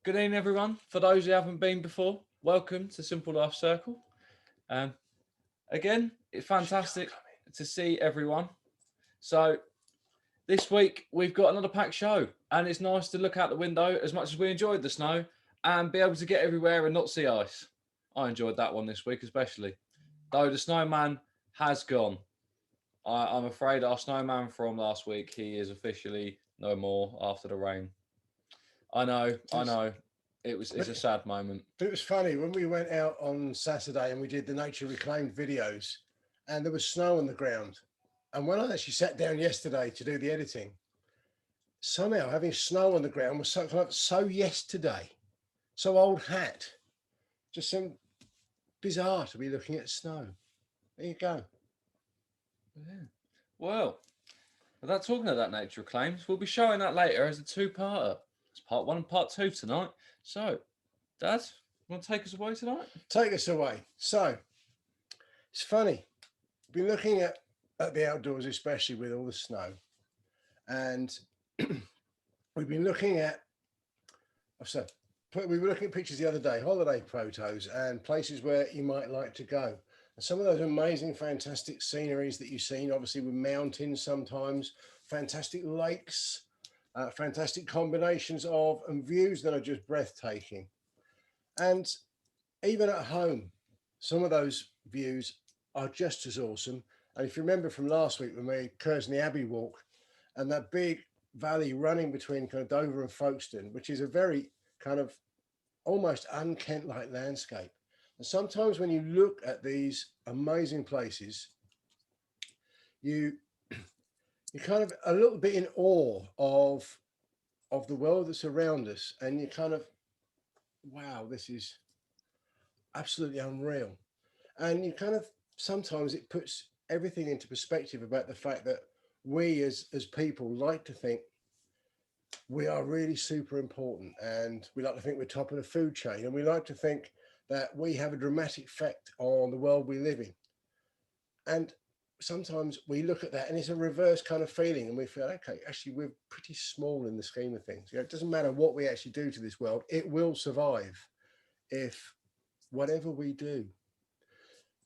Good evening, everyone. For those who haven't been before, welcome to Simple Life Circle. Um, Again, it's fantastic to see everyone. So, this week we've got another packed show, and it's nice to look out the window as much as we enjoyed the snow and be able to get everywhere and not see ice. I enjoyed that one this week, especially. Though the snowman has gone. I'm afraid our snowman from last week, he is officially no more after the rain. I know. It's a sad moment. But it was funny when we went out on Saturday and we did the nature reclaimed videos, and there was snow on the ground. And when I actually sat down yesterday to do the editing, somehow having snow on the ground was so yesterday, so old hat. Just seemed bizarre to be looking at snow. There you go. Yeah. Well, without talking about that nature of claims, we'll be showing that later as a two-parter. It's part one and part two tonight. So, Dad, you want to take us away tonight? Take us away. So it's funny. Been looking at the outdoors, especially with all the snow, and we've been looking at. So we were looking at pictures the other day, holiday photos, and places where you might like to go. And some of those amazing, fantastic sceneries that you've seen, obviously with mountains sometimes, fantastic lakes, fantastic combinations of and views that are just breathtaking. And even at home, some of those views are just as awesome. And if you remember from last week when we Curzon Abbey walk and that big valley running between kind of Dover and Folkestone, which is a very kind of almost unkent like landscape. And sometimes when you look at these amazing places, you you're kind of a little bit in awe of the world that's around us, and you kind of, wow, this is absolutely unreal. And you kind of sometimes it puts everything into perspective about the fact that we as people like to think we are really super important, and we like to think we're top of the food chain, and we like to think that we have a dramatic effect on the world we live in. And sometimes we look at that and it's a reverse kind of feeling, and we feel, okay, actually we're pretty small in the scheme of things. It doesn't matter what we actually do to this world, it will survive if whatever we do.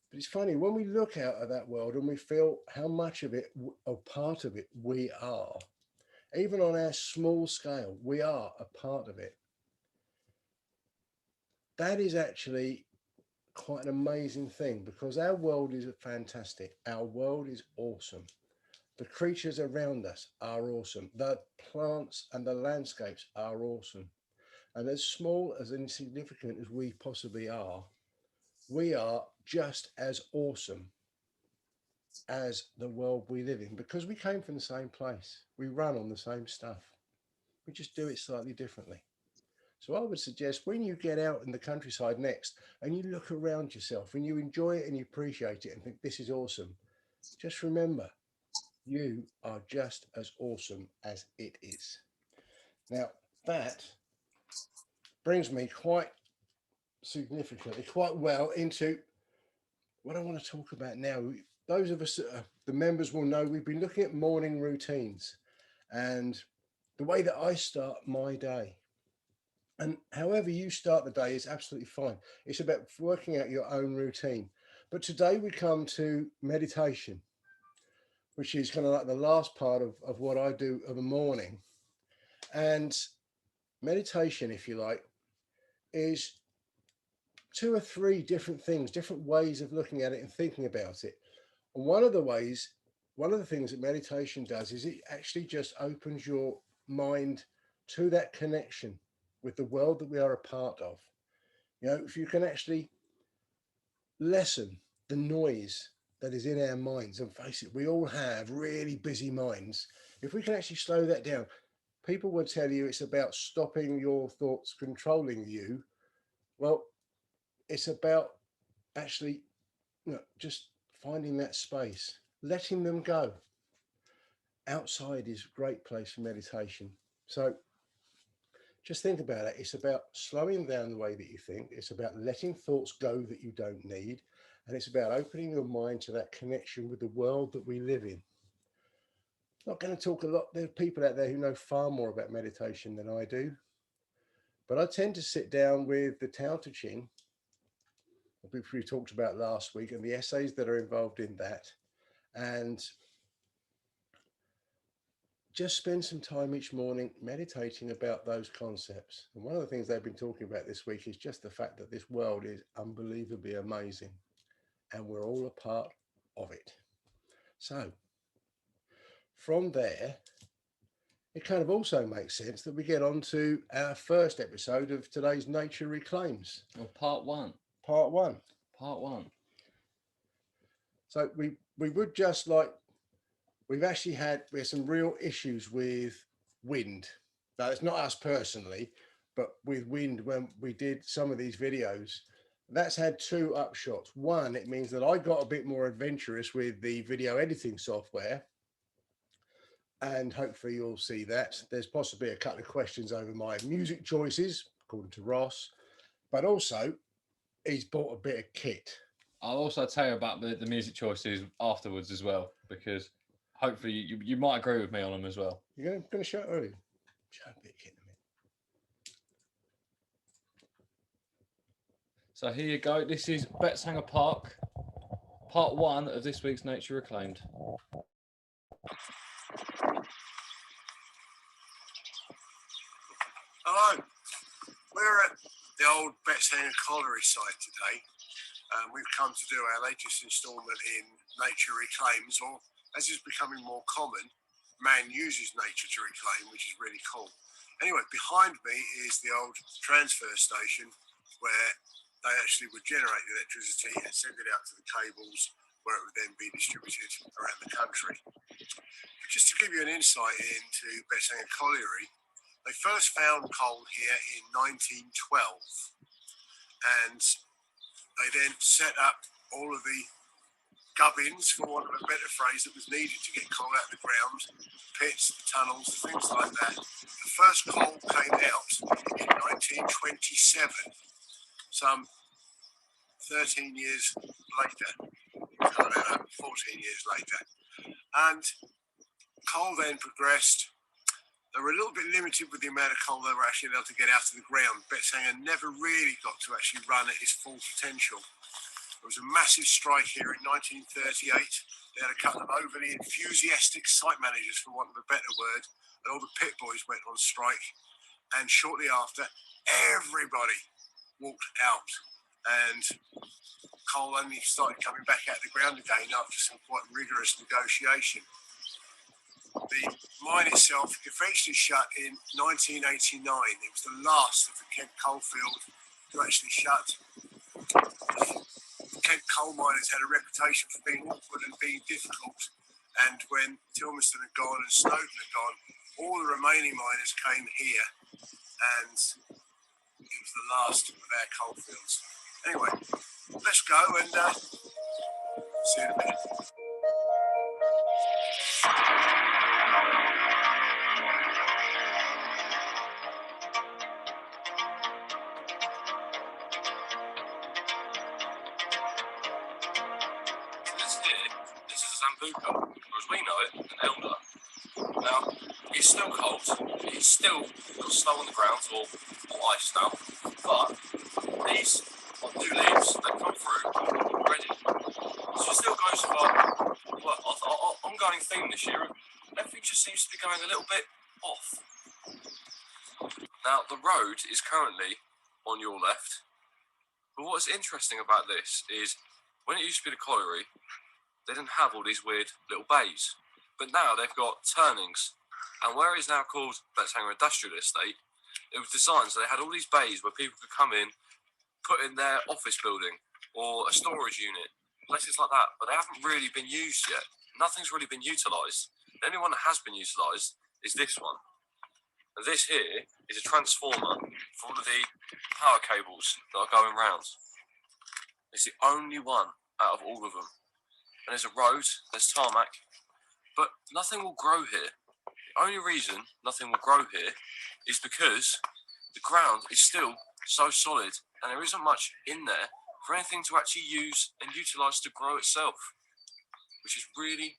But it's funny when we look out at that world and we feel how much of it, a part of it, we are. Even on our small scale, we are a part of it. That is actually quite an amazing thing, because our world is fantastic. Our world is awesome. The creatures around us are awesome. The plants and the landscapes are awesome. And as small as insignificant as we possibly are, we are just as awesome as the world we live in, because we came from the same place. We run on the same stuff. We just do it slightly differently. So I would suggest when you get out in the countryside next and you look around yourself and you enjoy it and you appreciate it and think this is awesome, just remember you are just as awesome as it is. Now that brings me quite significantly, quite well into what I want to talk about now. Those of us, the members will know we've been looking at morning routines and the way that I start my day. And however you start the day is absolutely fine. It's about working out your own routine. But today we come to meditation, which is kind of like the last part of what I do of a morning. And meditation, if you like, is two or three different things, different ways of looking at it and thinking about it. And one of the things that meditation does is it actually just opens your mind to that connection with the world that we are a part of. You know, if you can actually lessen the noise that is in our minds, and face it, we all have really busy minds. If we can actually slow that down, people will tell you it's about stopping your thoughts controlling you. Well, it's about actually, just finding that space, letting them go. Outside is a great place for meditation. So just think about it. It's about slowing down the way that you think. It's about letting thoughts go that you don't need. And it's about opening your mind to that connection with the world that we live in. Not going to talk a lot. There are people out there who know far more about meditation than I do. But I tend to sit down with the Tauta Chin, which we talked about last week, and the essays that are involved in that, and just spend some time each morning meditating about those concepts. And one of the things they've been talking about this week is just the fact that this world is unbelievably amazing and we're all a part of it. So from there, it kind of also makes sense that we get on to our first episode of today's Nature Reclaims. Well, part one. Part one. Part one. So we would just like, we have some real issues with wind. Now, it's not us personally, but with wind, when we did some of these videos, that's had two upshots. One, it means that I got a bit more adventurous with the video editing software. And hopefully you'll see that. There's possibly a couple of questions over my music choices, according to Ross. But also, he's bought a bit of kit. I'll also tell you about the music choices afterwards as well, because hopefully you might agree with me on them as well. You're going to show it early? Show a bit of kit in a minute. So here you go. This is Betteshanger Park, part one of this week's Nature Reclaimed. Hello, we're at the old Betteshanger colliery site today. We've come to do our latest instalment in Nature Reclaims, or as is becoming more common, man uses nature to reclaim, which is really cool. Anyway, behind me is the old transfer station where they actually would generate the electricity and send it out to the cables where it would then be distributed around the country. Just to give you an insight into Betteshanger colliery, they first found coal here in 1912, and they then set up all of the gubbins, for want of a better phrase, that was needed to get coal out of the ground, pits, the tunnels, things like that. The first coal came out in 1927, some 13 years later, about 14 years later. And coal then progressed. They were a little bit limited with the amount of coal they were actually able to get out of the ground. Betteshanger never really got to actually run at its full potential. There was a massive strike here in 1938. They had a couple of overly enthusiastic site managers, for want of a better word, and all the pit boys went on strike. And shortly after, everybody walked out, and coal only started coming back out of the ground again after some quite rigorous negotiation. The mine itself eventually shut in 1989. It was the last of the Kent coalfield to actually shut. Kent coal miners had a reputation for being awkward and being difficult, and when Tilmerston had gone and Snowden had gone, all the remaining miners came here, and it was the last of our coalfields. Anyway, let's go and see you in a minute. Or as we know it, an elder. Now, it's still cold, it's still got snow on the ground, or ice now, but these are new leaves that come through already. So it still goes for, well, ongoing theme this year, everything just seems to be going a little bit off. Now, the road is currently on your left, but what's interesting about this is, when it used to be the colliery, they didn't have all these weird little bays, but now they've got turnings, and where it is now called Betteshanger Industrial Estate, it was designed so they had all these bays where people could come in, put in their office building or a storage unit, places like that, but they haven't really been used yet. Nothing's really been utilised. The only one that has been utilised is this one, and this here is a transformer for all of the power cables that are going round. It's the only one out of all of them. And there's a road, there's tarmac, but nothing will grow here. The only reason nothing will grow here is because the ground is still so solid and there isn't much in there for anything to actually use and utilise to grow itself, which is really,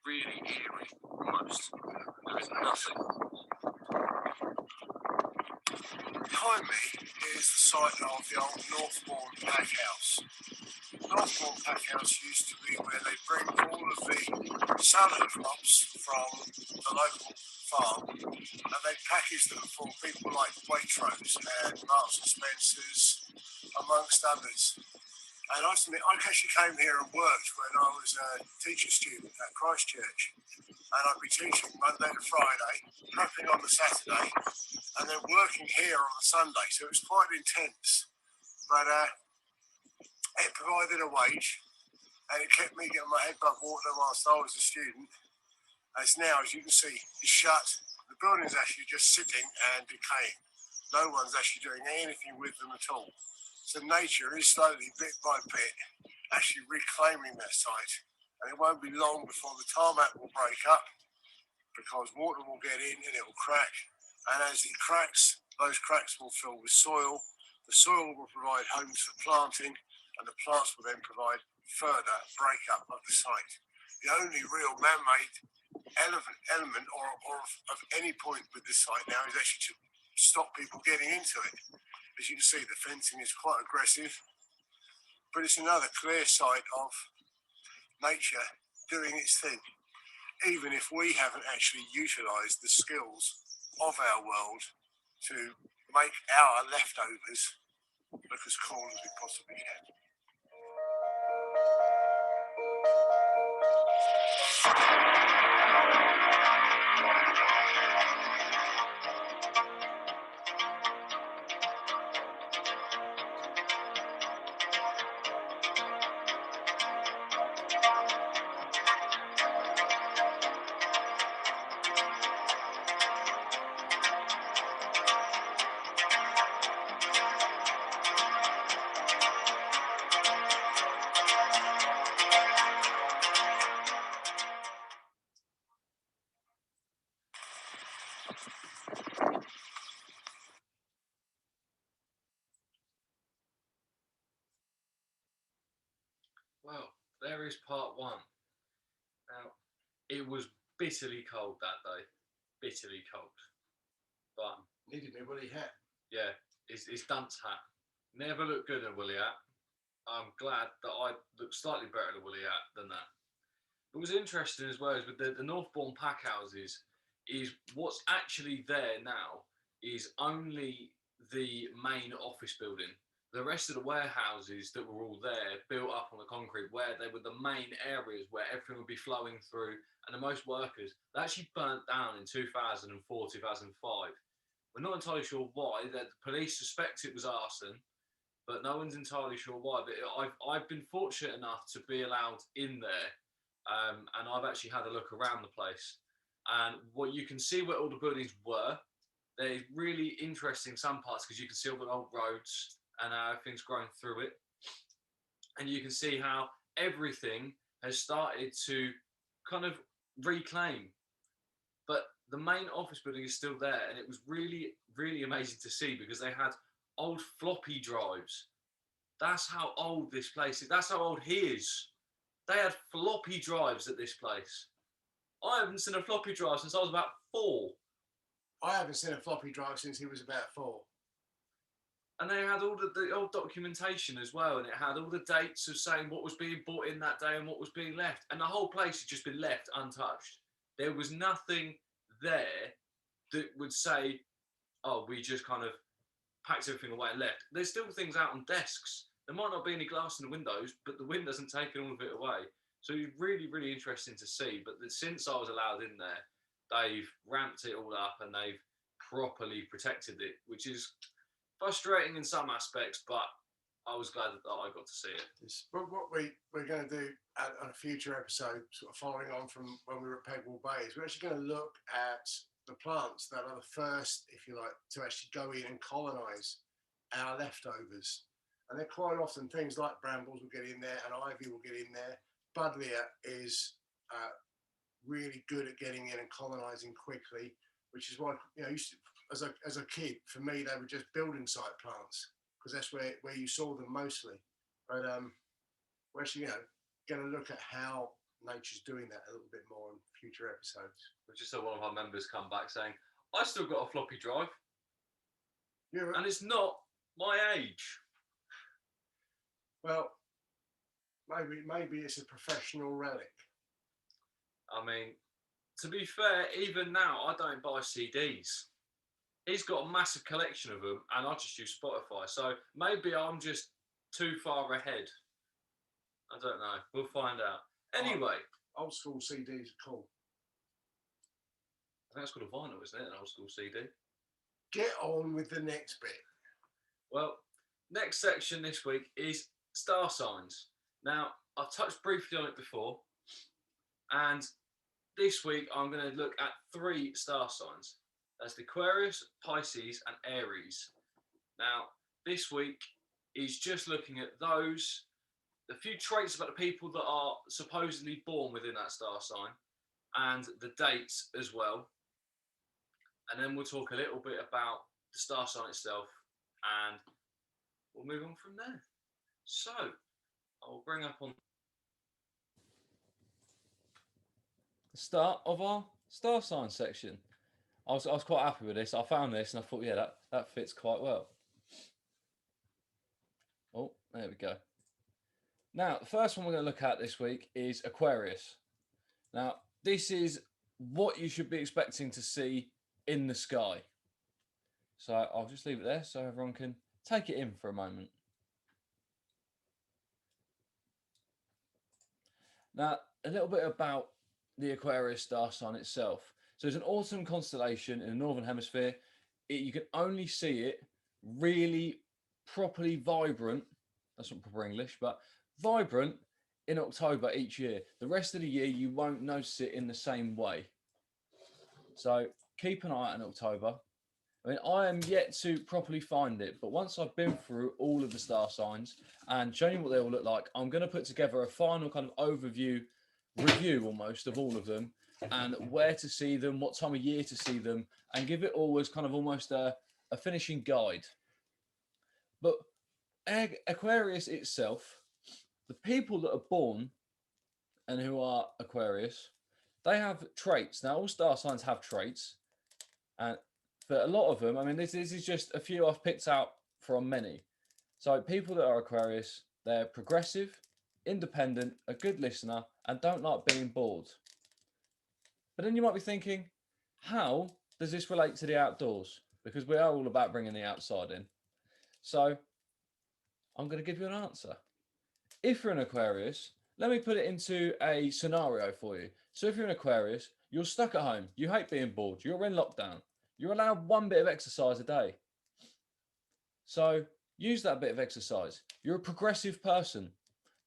really eerie almost. There is nothing. behind me is the site of the old Northbourne pack house. Northbourne pack house used to be where they bring all of the salad crops from the local farm and they package them for people like Waitrose and Marks and Spencer's, amongst others. And I actually came here and worked when I was a teacher student at Christchurch. And I'd be teaching Monday to Friday, prepping on the Saturday, and then working here on the Sunday. So it was quite intense. But it provided a wage, and it kept me getting my head above water whilst I was a student. As now, as you can see, it's shut. The building's actually just sitting and decaying. No one's actually doing anything with them at all. So nature is slowly, bit by bit, actually reclaiming that site. And it won't be long before the tarmac will break up because water will get in and it will crack. And as it cracks, those cracks will fill with soil. The soil will provide homes for planting and the plants will then provide further breakup of the site. The only real man-made element or of any point with this site now is actually to stop people getting into it. As you can see, the fencing is quite aggressive, but it's another clear site of nature doing its thing, even if we haven't actually utilised the skills of our world to make our leftovers look as cool as we possibly can. Well, there is part one. Now, it was bitterly cold that day. Bitterly cold. But Needed me woolly hat. yeah, it's dunce hat. Never looked good in a woolly hat. I'm glad that I look slightly better in a woolly hat than that. What was interesting as well is with the Northbourne pack houses is what's actually there now is only the main office building. The rest of the warehouses that were all there, built up on the concrete, where they were the main areas where everything would be flowing through, and the most workers, they actually burnt down in 2004, 2005. We're not entirely sure why. The police suspect it was arson, but no one's entirely sure why. But I've been fortunate enough to be allowed in there, and I've actually had a look around the place. And what you can see where all the buildings were, they're really interesting some parts because you can see all the old roads and how everything's growing through it. And you can see how everything has started to kind of reclaim. But the main office building is still there, and it was really, really amazing to see because they had old floppy drives. That's how old this place is. That's how old he is. They had floppy drives at this place. I haven't seen a floppy drive since I was about 4. I haven't seen a floppy drive since he was about 4. And they had all the old documentation as well, and it had all the dates of saying what was being bought in that day and what was being left. And the whole place had just been left untouched. There was nothing there that would say, oh, we just kind of packed everything away and left. There's still things out on desks. There might not be any glass in the windows, but the wind hasn't taken all of it away. So it's really, really interesting to see. But since I was allowed in there, they've ramped it all up and they've properly protected it, which is frustrating in some aspects, but I was glad that I got to see it. But what we're going to do on a future episode, sort of following on from when we were at Pegwell Bay, is we're actually going to look at the plants that are the first, if you like, to actually go in and colonise our leftovers. And they're quite often things like brambles will get in there and ivy will get in there. Buddleia is really good at getting in and colonising quickly, which is why, you know, as a kid, for me, they were just building site plants because that's where you saw them mostly. But we're actually, going to look at how nature's doing that a little bit more in future episodes. We just saw one of our members come back saying, I still got a floppy drive. and it's not my age. Well, maybe it's a professional relic. I mean, to be fair, even now I don't buy CDs. He's got a massive collection of them, and I just use Spotify. So maybe I'm just too far ahead. I don't know. We'll find out. Anyway, old school CDs are cool. I think that's called a vinyl, isn't it? An old school CD. Get on with the next bit. Well, next section this week is star signs. Now, I've touched briefly on it before, and this week I'm going to look at 3 star signs. That's the Aquarius, Pisces, and Aries. Now, this week is just looking at those, a few traits about the people that are supposedly born within that star sign, and the dates as well. And then we'll talk a little bit about the star sign itself, and we'll move on from there. So, I'll bring up on the start of our star sign section. I was quite happy with this. I found this and I thought, yeah, that fits quite well. Oh, there we go. Now, the first one we're going to look at this week is Aquarius. Now, this is what you should be expecting to see in the sky. So I'll just leave it there so everyone can take it in for a moment. Now, a little bit about the Aquarius star sign itself. So it's an autumn constellation in the Northern Hemisphere. You can only see it really properly vibrant, that's not proper English, but vibrant in October each year. The rest of the year, you won't notice it in the same way. So keep an eye out in October. I mean, I am yet to properly find it, but once I've been through all of the star signs and shown you what they all look like, I'm going to put together a final kind of overview, review almost of all of them, and where to see them, what time of year to see them, and give it all as kind of almost a finishing guide. But Aquarius itself, the people that are born and who are Aquarius, they have traits. Now, all star signs have traits, and but a lot of them, I mean, this is just a few I've picked out from many. So people that are Aquarius, they're progressive, independent, a good listener, and don't like being bored. But then you might be thinking, how does this relate to the outdoors? Because we are all about bringing the outside in. So I'm going to give you an answer. If you're an Aquarius, let me put it into a scenario for you. So if you're an Aquarius, you're stuck at home, you hate being bored, you're in lockdown, you're allowed 1 bit of exercise a day. So use that bit of exercise. You're a progressive person.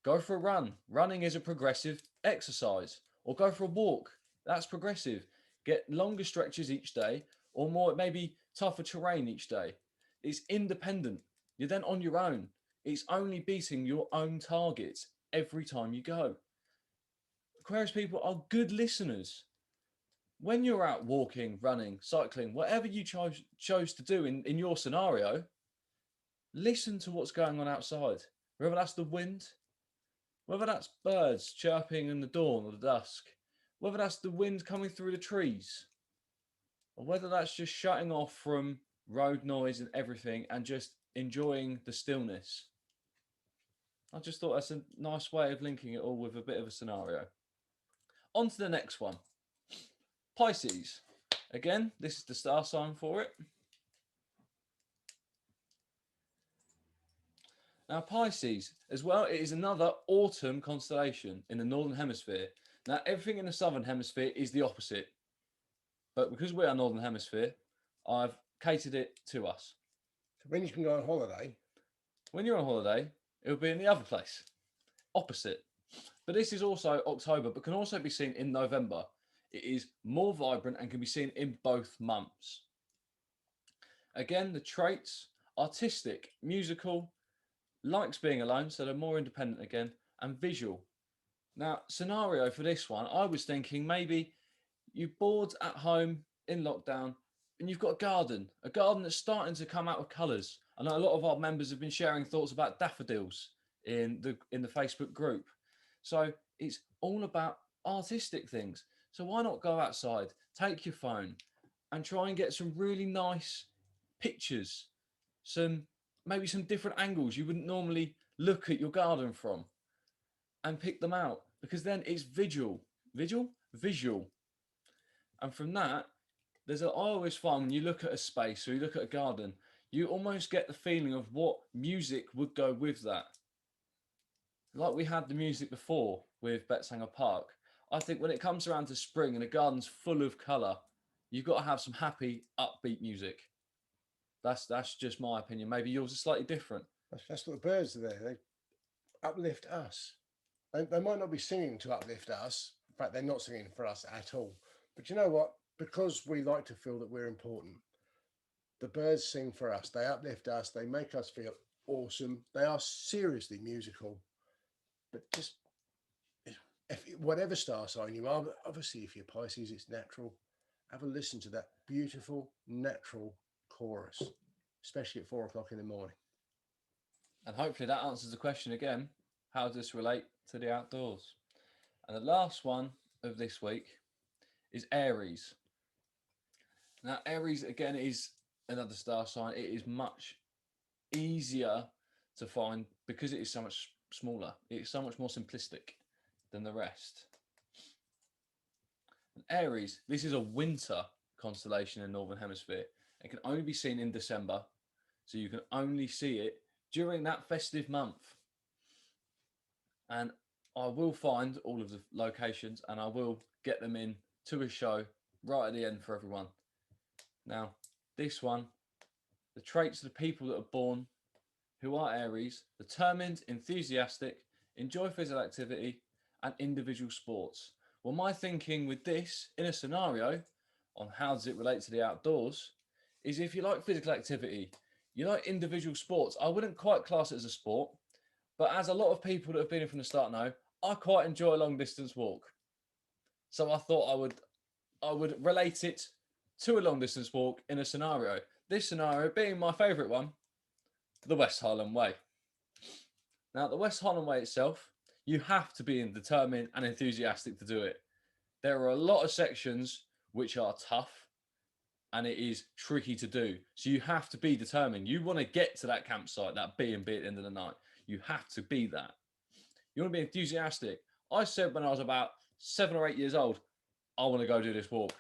Go for a run. Running is a progressive exercise. Or go for a walk. That's progressive. Get longer stretches each day, or more, maybe tougher terrain each day. It's independent. You're then on your own. It's only beating your own targets every time you go. Aquarius people are good listeners. When you're out walking, running, cycling, whatever you chose to do in your scenario, listen to what's going on outside. Whether that's the wind, whether that's birds chirping in the dawn or the dusk, whether that's the wind coming through the trees, or whether that's just shutting off from road noise and everything and just enjoying the stillness. I just thought that's a nice way of linking it all with a bit of a scenario. On to the next one. Pisces. Again, this is the star sign for it. Now, Pisces, as well, it is another autumn constellation in the Northern Hemisphere. Now, everything in the Southern Hemisphere is the opposite. But because we are Northern Hemisphere, I've catered it to us. So when you can go on holiday? When you're on holiday, it will be in the other place. Opposite. But this is also October, but can also be seen in November. It is more vibrant and can be seen in both months. Again, the traits, artistic, musical, likes being alone, so they're more independent again, and visual. Now, scenario for this one, I was thinking maybe you're bored at home in lockdown and you've got a garden that's starting to come out with colours. I know a lot of our members have been sharing thoughts about daffodils in the Facebook group. So it's all about artistic things. So why not go outside, take your phone and try and get some really nice pictures maybe some different angles you wouldn't normally look at your garden from, and pick them out, because then it's visual. And from that, I always find when you look at a space or you look at a garden, you almost get the feeling of what music would go with that. Like we had the music before with Betteshanger Park. I think when it comes around to spring and a garden's full of colour, you've got to have some happy, upbeat music. That's just my opinion. Maybe yours is slightly different. That's what the birds are there. They uplift us. They might not be singing to uplift us. In fact, they're not singing for us at all. But you know what? Because we like to feel that we're important, the birds sing for us. They uplift us. They make us feel awesome. They are seriously musical. But just whatever star sign you are, but obviously if you're Pisces, it's natural. Have a listen to that beautiful, natural chorus, especially at 4 o'clock in the morning. And hopefully that answers the question again. How does this relate to the outdoors? And the last one of this week is Aries. Now, Aries, again, is another star sign. It is much easier to find because it is so much smaller. It's so much more simplistic than the rest. And Aries, this is a winter constellation in the Northern Hemisphere. It can only be seen in December. So you can only see it during that festive month. And I will find all of the locations and I will get them in to a show right at the end for everyone. Now, this one, the traits of the people that are born who are Aries: determined, enthusiastic, enjoy physical activity and individual sports. Well, my thinking with this in a scenario on how does it relate to the outdoors is, if you like physical activity, you like individual sports. I wouldn't quite class it as a sport, but as a lot of people that have been here from the start know, I quite enjoy a long distance walk. So I thought I would relate it to a long distance walk in a scenario. This scenario being my favourite one, the West Highland Way. Now, the West Highland Way itself, you have to be determined and enthusiastic to do it. There are a lot of sections which are tough and it is tricky to do. So you have to be determined. You want to get to that campsite, that B&B at the end of the night. You have to be that. You want to be enthusiastic. I said when I was about 7 or 8 years old, I want to go do this walk.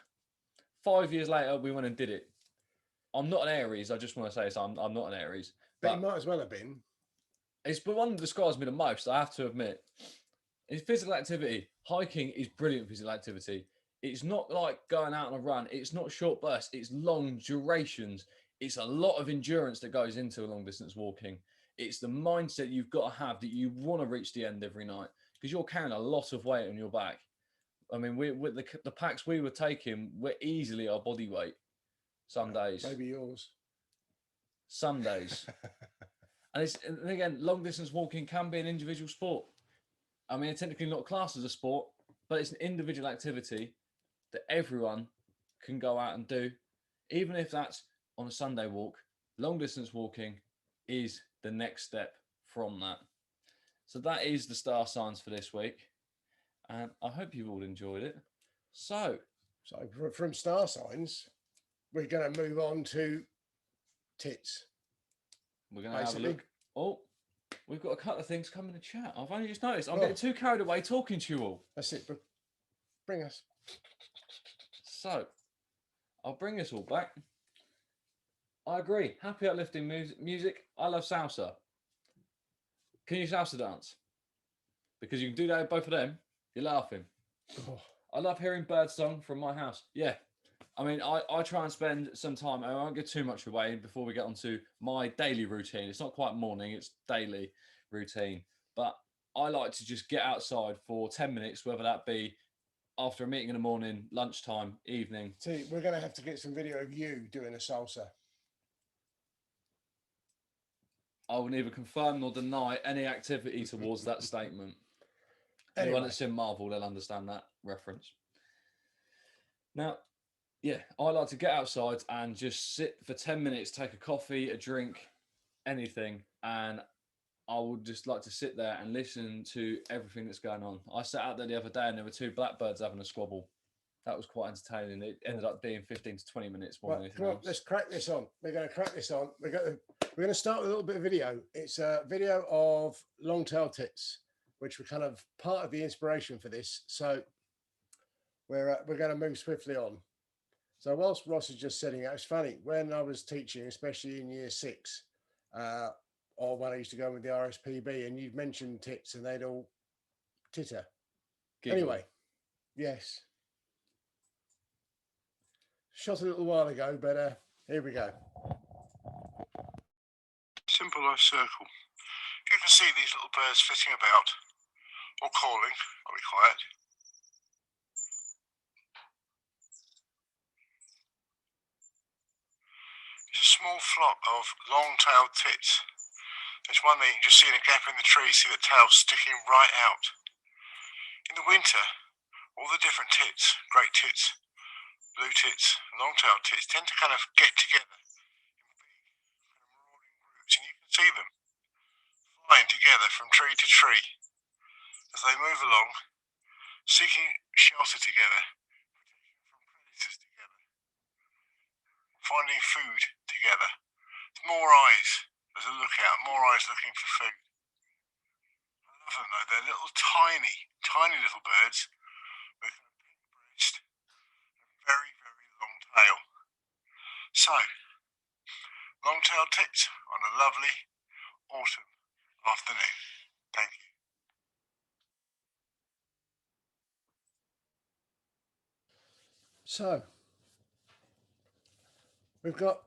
5 years later, we went and did it. I'm not an Aries. I just want to say so. I'm not an Aries. But you might as well have been. It's the one that describes me the most, I have to admit. It's physical activity. Hiking is brilliant physical activity. It's not like going out on a run. It's not short bursts. It's long durations. It's a lot of endurance that goes into long distance walking. It's the mindset you've got to have that you want to reach the end every night, because you're carrying a lot of weight on your back. I mean, with the packs we were taking, we're easily our body weight some days. Maybe yours. Some days. And again, long distance walking can be an individual sport. I mean, it's technically not classed as a sport, but it's an individual activity that everyone can go out and do. Even if that's on a Sunday walk, long distance walking is the next step from that. So that is the star signs for this week. And I hope you've all enjoyed it. So from star signs, we're going to move on to tits. We're going to have a look. Oh, we've got a couple of things coming to chat. I've only just noticed. I'm getting too carried away talking to you all. That's it. Bring us. So, I'll bring us all back. I agree. Happy uplifting music. I love salsa. Can you salsa dance? Because you can do that with both of them. You're laughing. Oh. I love hearing birdsong from my house. Yeah. I mean, I try and spend some time. I won't give too much away before we get onto my daily routine. It's not quite morning, it's daily routine. But I like to just get outside for 10 minutes, whether that be after a meeting in the morning, lunchtime, evening. See, we're going to have to get some video of you doing a salsa. I will neither confirm nor deny any activity towards that statement. Anyone that's seen Marvel, they'll understand that reference. Now, yeah, I like to get outside and just sit for 10 minutes, take a coffee, a drink, anything. And I would just like to sit there and listen to everything that's going on. I sat out there the other day and there were 2 blackbirds having a squabble. That was quite entertaining. It ended up being 15 to 20 minutes more than anything else. Let's crack this on. We're going to crack this on. We're going to We're going to start with a little bit of video. It's a video of long-tailed tits, which were kind of part of the inspiration for this. So we're going to move swiftly on. So whilst Ross is just setting out, it's funny, when I was teaching, especially in year 6, or when I used to go with the RSPB, and you'd mentioned tits and they'd all titter. Giggle. Anyway, yes. Shot a little while ago, but here we go. Simple life circle. You can see these little birds flitting about, or calling, I'll be quiet. It's a small flock of long-tailed tits. There's one there, you can just see in a gap in the tree, see the tail sticking right out. In the winter, all the different tits, great tits, blue tits, long-tailed tits, tend to kind of get together in big marauding groups, and you can see them flying together from tree to tree as they move along, seeking shelter together, protection from predators together, finding food together. More eyes as a lookout, more eyes looking for food. I love them though, they're little tiny little birds with a pink breast and a very, very long tail. So, long-tailed tits on a lovely autumn afternoon. Thank you. So we've got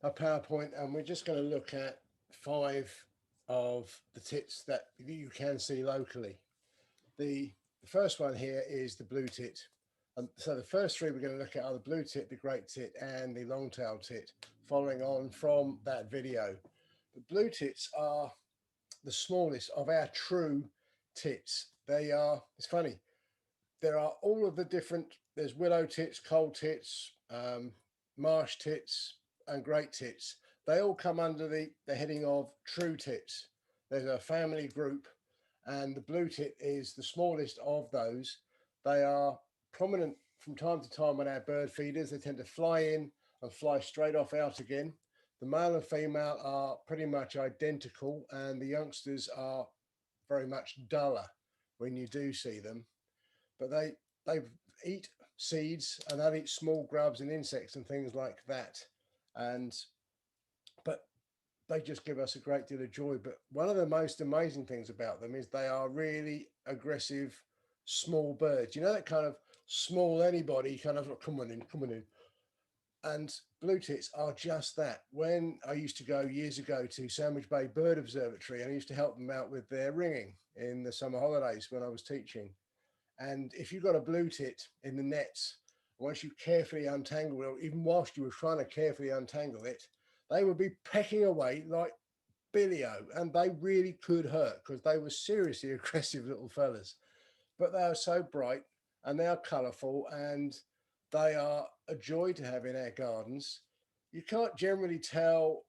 a PowerPoint and we're just going to look at 5 of the tits that you can see locally. The first one here is the blue tit. And so the first 3 we're going to look at are the blue tit, the great tit and the long-tailed tit, following on from that video. The blue tits are the smallest of our true tits. They are, it's funny, there are all of the different, there's willow tits, Colt tits, marsh tits and great tits. They all come under the heading of true tits. There's a family group and the blue tit is the smallest of those. They are prominent from time to time on our bird feeders. They tend to fly in and fly straight off out again. The male and female are pretty much identical and the youngsters are very much duller when you do see them. But they eat seeds and they'll eat small grubs and insects and things like that. But they just give us a great deal of joy. But one of the most amazing things about them is they are really aggressive, small birds. You know, that kind of small anybody kind of, come on in. And blue tits are just that. When I used to go years ago to Sandwich Bay Bird Observatory, and I used to help them out with their ringing in the summer holidays when I was teaching. And if you got a blue tit in the nets, once you carefully untangle it, or even whilst you were trying to carefully untangle it, they would be pecking away like Billy-O, and they really could hurt because they were seriously aggressive little fellas. But they are so bright and they are colourful and they are a joy to have in our gardens. You can't generally tell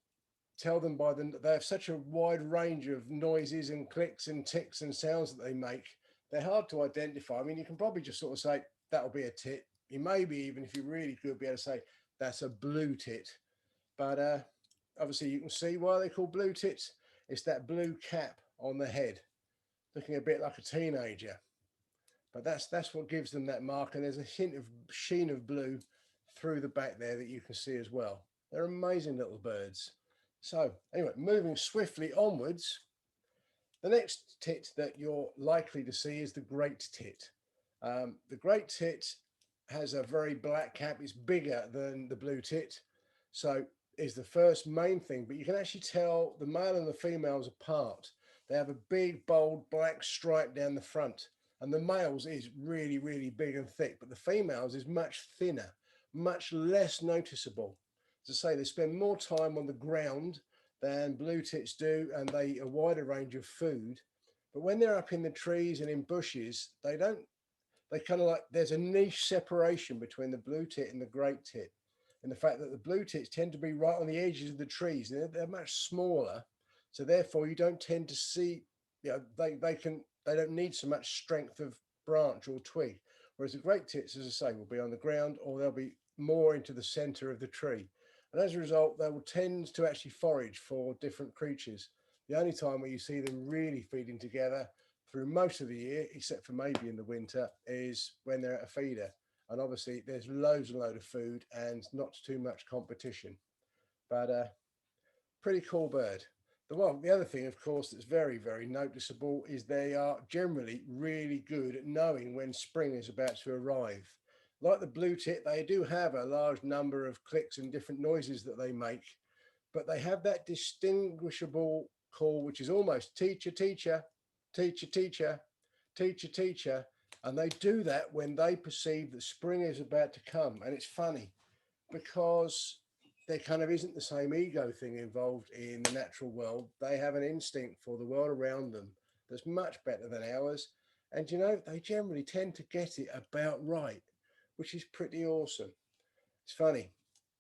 them by them. They have such a wide range of noises and clicks and ticks and sounds that they make. They're hard to identify. I mean, you can probably just sort of say that'll be a tit. You maybe even, if you're really good, be able to say that's a blue tit. But obviously you can see why they're called blue tits. It's that blue cap on the head, looking a bit like a teenager. But that's what gives them that mark. And there's a hint of sheen of blue through the back there that you can see as well. They're amazing little birds. So anyway, moving swiftly onwards, the next tit that you're likely to see is the great tit. The great tit has a very black cap. It's bigger than the blue tit. So is the first main thing, but you can actually tell the male and the females apart. They have a big, bold black stripe down the front. And the males is really, really big and thick, but the females is much thinner, much less noticeable. As I say, they spend more time on the ground than blue tits do, and they eat a wider range of food. But when they're up in the trees and in bushes, they kind of like, there's a niche separation between the blue tit and the great tit. And the fact that the blue tits tend to be right on the edges of the trees. They're much smaller. So therefore you don't tend to see, you know, they don't need so much strength of branch or twig. Whereas the great tits, as I say, will be on the ground or they'll be more into the center of the tree. And as a result, they will tend to actually forage for different creatures. The only time where you see them really feeding together through most of the year, except for maybe in the winter, is when they're at a feeder. And obviously there's loads and loads of food and not too much competition. But pretty cool bird. The other thing, of course, that's very, very noticeable is they are generally really good at knowing when spring is about to arrive. Like the blue tit, they do have a large number of clicks and different noises that they make, but they have that distinguishable call, which is almost teacher, teacher, teacher, teacher, teacher, teacher. And they do that when they perceive that spring is about to come. And it's funny because there kind of isn't the same ego thing involved in the natural world. They have an instinct for the world around them that's much better than ours. And, you know, they generally tend to get it about right, which is pretty awesome. It's funny.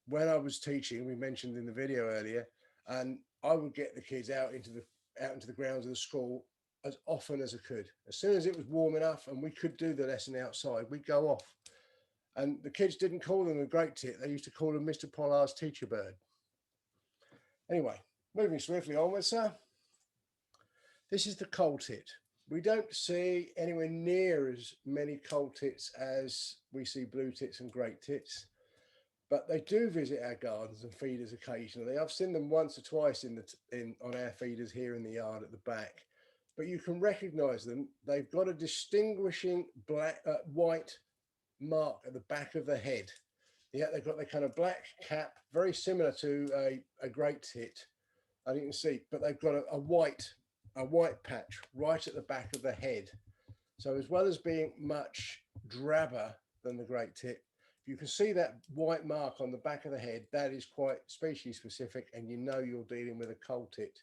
When I was teaching, we mentioned in the video earlier, and I would get the kids out into the grounds of the school as often as I could. As soon as it was warm enough and we could do the lesson outside, we'd go off. And the kids didn't call them a great tit. They used to call them Mr. Pollard's teacher bird. Anyway, moving swiftly onwards, sir. This is the Colt tit. We don't see anywhere near as many Colt tits as we see blue tits and great tits, but they do visit our gardens and feeders occasionally. I've seen them once or twice on our feeders here in the yard at the back, but you can recognise them. They've got a distinguishing white mark at the back of the head. Yeah, they've got the kind of black cap, very similar to a great tit, and you can see, but they've got a white patch right at the back of the head. So as well as being much drabber than the great tit, you can see that white mark on the back of the head. That is quite species specific, and you know you're dealing with a Colt tit.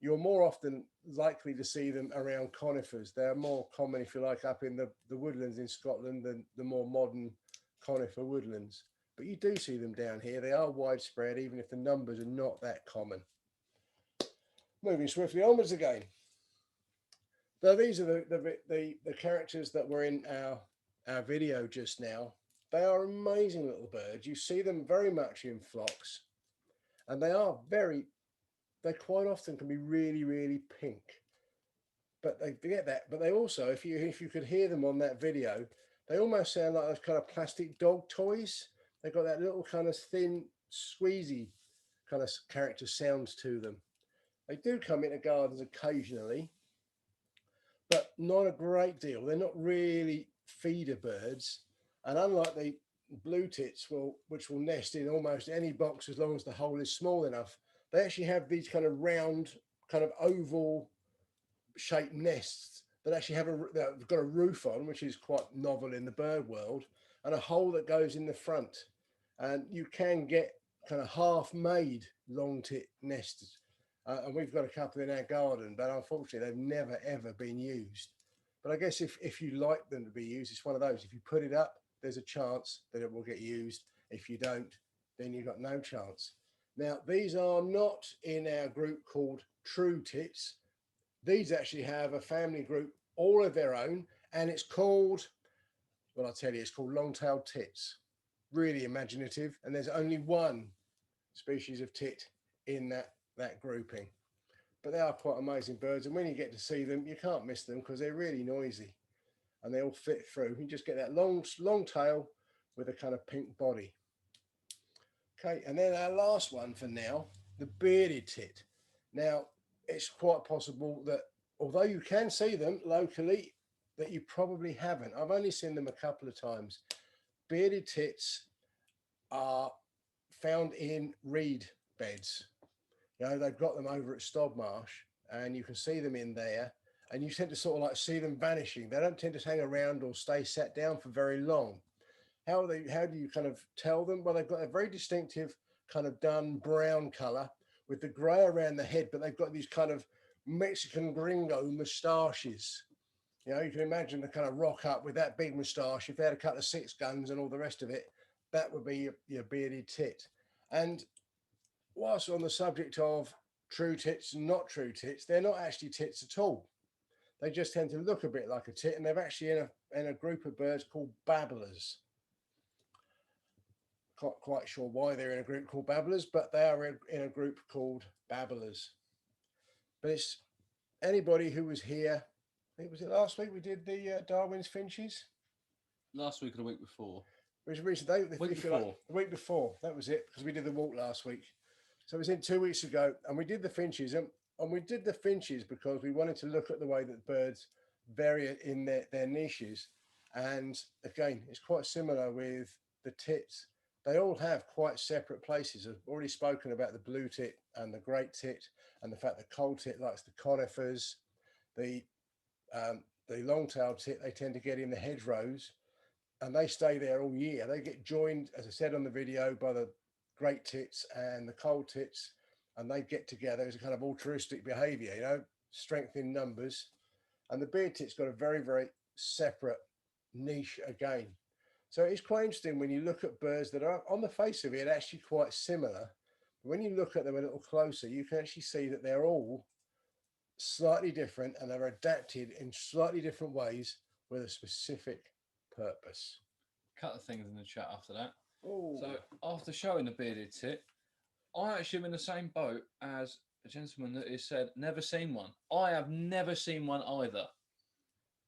You're more often likely to see them around conifers. They're more common, if you like, up in the woodlands in Scotland than the more modern conifer woodlands. But you do see them down here. They are widespread, even if the numbers are not that common. Moving swiftly onwards again. So these are the characters that were in our video just now. They are amazing little birds. You see them very much in flocks, and they quite often can be really, really pink. But they get that. But they also, if you could hear them on that video, they almost sound like those kind of plastic dog toys. They've got that little kind of thin, squeezy kind of character sounds to them. They do come into gardens occasionally, but not a great deal. They're not really feeder birds. And unlike the blue tits, which will nest in almost any box as long as the hole is small enough, they actually have these kind of round, kind of oval shaped nests that actually they've got a roof on, which is quite novel in the bird world, and a hole that goes in the front. And you can get kind of half-made long tit nests. And we've got a couple in our garden, but unfortunately they've never, ever been used. But I guess if you like them to be used, it's one of those. If you put it up, there's a chance that it will get used. If you don't, then you've got no chance. Now, these are not in our group called True Tits. These actually have a family group all of their own, and it's called, well, I'll tell you, it's called long-tailed tits. Really imaginative, and there's only one species of tit in that grouping. But they are quite amazing birds, and when you get to see them, you can't miss them because they're really noisy, and they all fit through. You just get that long tail with a kind of pink body. Okay, and then our last one for now, the bearded tit. Now, it's quite possible that although you can see them locally, that you probably haven't. I've only seen them a couple of times. Bearded tits are found in reed beds. You know, they've got them over at Stobmarsh, and you can see them in there, and you tend to sort of like see them vanishing. They don't tend to hang around or stay sat down for very long. How do you kind of tell them? Well, they've got a very distinctive kind of dun brown color with the gray around the head, but they've got these kind of Mexican gringo moustaches. You know, you can imagine the kind of rock up with that big moustache. If they had a couple of 6 guns and all the rest of it, that would be your bearded tit. And whilst on the subject of true tits and not true tits, they're not actually tits at all. They just tend to look a bit like a tit, and they're actually in a group of birds called babblers. quite sure why they're in a group called Babblers, but they are in a group called Babblers. But it's anybody who was here. I think was it last week we did the Darwin's finches. Last week or the week before? It was recently. Week before. The week before. That was it, because we did the walk last week. So it was in 2 weeks ago, and we did the finches, and we did the finches because we wanted to look at the way that birds vary in their niches. And again, it's quite similar with the tits. They all have quite separate places. I've already spoken about the blue tit and the great tit, and the fact that Colt tit likes the conifers. The long-tailed tit, they tend to get in the hedgerows, and they stay there all year. They get joined, as I said on the video, by the great tits and the Colt tits, and they get together as a kind of altruistic behavior, you know, strength in numbers. And the beard tit's got a very, very separate niche again. So it's quite interesting when you look at birds that are on the face of it actually quite similar. But when you look at them a little closer, you can actually see that they're all slightly different, and they're adapted in slightly different ways with a specific purpose. Couple of things in the chat after that. Ooh. So after showing the bearded tit, I actually am in the same boat as a gentleman that has said never seen one. I have never seen one either.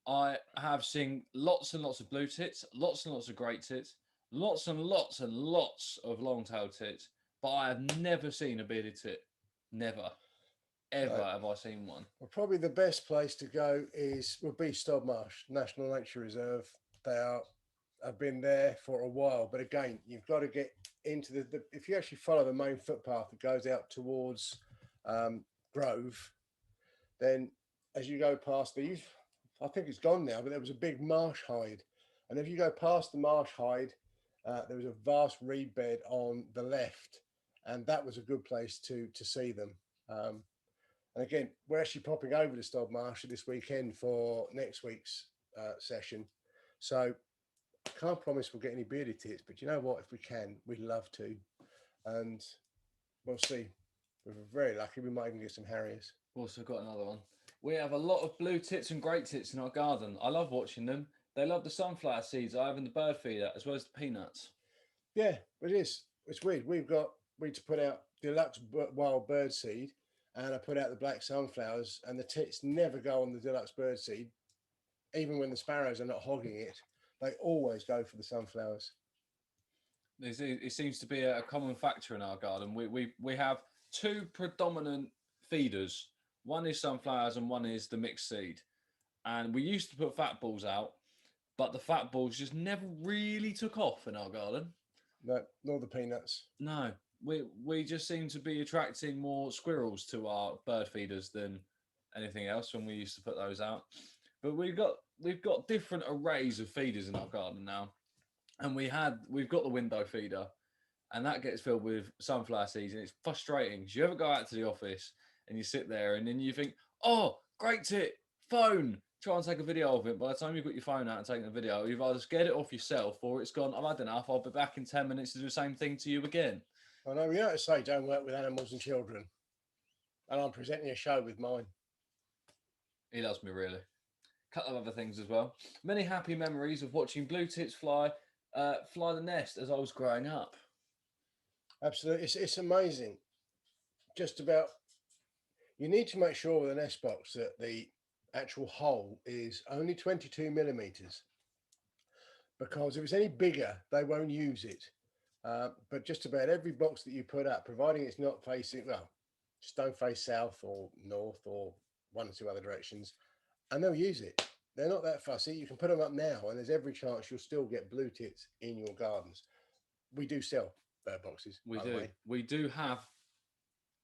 I have seen lots and lots of blue tits, lots and lots of great tits, lots and lots and lots of long-tailed tits, but I have never seen a bearded tit. Never, ever have I seen one. Well, probably the best place to go would be Stobmarsh National Nature Reserve. Have been there for a while, but again, you've got to get into the if you actually follow the main footpath that goes out towards Grove, then as you go past I think it's gone now, but there was a big marsh hide, and if you go past the marsh hide, there was a vast reed bed on the left, and that was a good place to see them. And again, we're actually popping over to Stobmarsh this weekend for next week's session, so I can't promise we'll get any bearded tits, but you know what? If we can, we'd love to, and we'll see. If we're very lucky, we might even get some harriers. Also got another one. We have a lot of blue tits and great tits in our garden. I love watching them. They love the sunflower seeds I have in the bird feeder, as well as the peanuts. Yeah, it is. It's weird. We to put out deluxe wild bird seed, and I put out the black sunflowers, and the tits never go on the deluxe bird seed, even when the sparrows are not hogging it. They always go for the sunflowers. It seems to be a common factor in our garden. We have two predominant feeders. One is sunflowers and one is the mixed seed. And we used to put fat balls out, but the fat balls just never really took off in our garden. No, nor the peanuts. No, we just seem to be attracting more squirrels to our bird feeders than anything else when we used to put those out. But we've got different arrays of feeders in our garden now, and we've got the window feeder, and that gets filled with sunflower seeds, and it's frustrating because you ever go out to the office and you sit there and then you think, oh, great tit, phone, try and take a video of it. By the time you've got your phone out and taking a video, you've either scared it off yourself or it's gone, I've had enough, I'll be back in 10 minutes to do the same thing to you again. I know, you know to say don't work with animals and children, and I'm presenting a show with mine. He loves me, really. Couple of other things as well. Many happy memories of watching blue tits fly the nest as I was growing up. Absolutely, it's amazing. Just about, you need to make sure with a nest box that the actual hole is only 22 millimeters, because if it's any bigger, they won't use it. But just about every box that you put up, providing it's not facing, well, just don't face south or north or one or two other directions, and they'll use it. They're not that fussy. You can put them up now, and there's every chance you'll still get blue tits in your gardens. We do sell bird boxes. We do have